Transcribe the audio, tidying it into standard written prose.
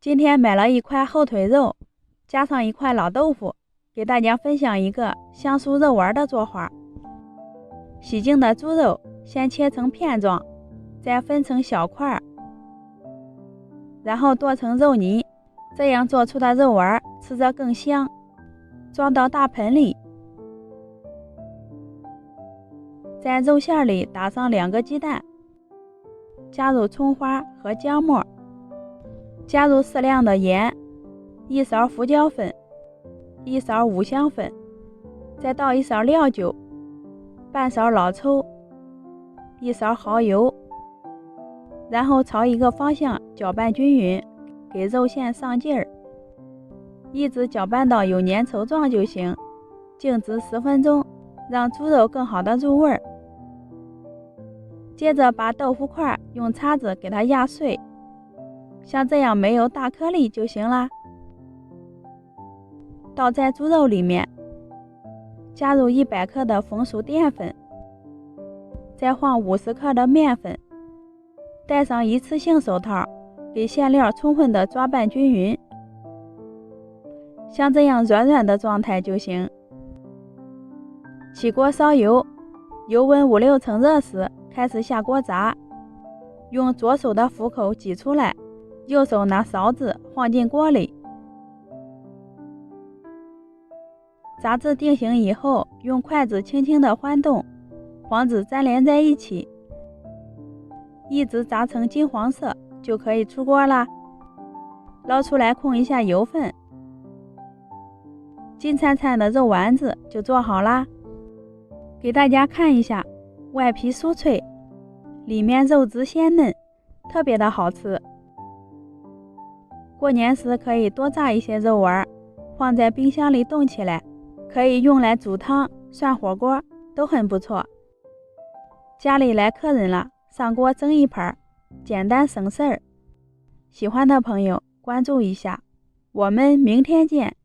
今天买了一块后腿肉，加上一块老豆腐，给大家分享一个香酥肉丸的做法。洗净的猪肉先切成片状，再分成小块，然后剁成肉泥，这样做出的肉丸吃着更香。装到大盆里，在肉馅里打上2个鸡蛋，加入葱花和姜末，加入适量的盐，1勺胡椒粉，1勺五香粉，再倒1勺料酒，半勺老抽，1勺蚝油，然后朝一个方向搅拌均匀，给肉馅上劲儿，一直搅拌到有粘稠状就行，静置10分钟，让猪肉更好的入味儿。接着把豆腐块用叉子给它压碎，像这样没有大颗粒就行啦。倒在猪肉里面，加入100克的红薯淀粉，再放50克的面粉，戴上一次性手套，给馅料充分的抓拌均匀，像这样软软的状态就行。起锅烧油，油温5-6成热时开始下锅炸，用左手的虎口挤出来，右手拿勺子放进锅里。炸至定型以后，用筷子轻轻地翻动，防止粘连在一起，一直炸成金黄色就可以出锅啦。捞出来控一下油分，金灿灿的肉丸子就做好啦。给大家看一下，外皮酥脆，里面肉质鲜嫩，特别的好吃。过年时可以多炸一些肉丸，放在冰箱里冻起来，可以用来煮汤、涮火锅，都很不错。家里来客人了，上锅蒸一盘，简单省事儿。喜欢的朋友关注一下，我们明天见。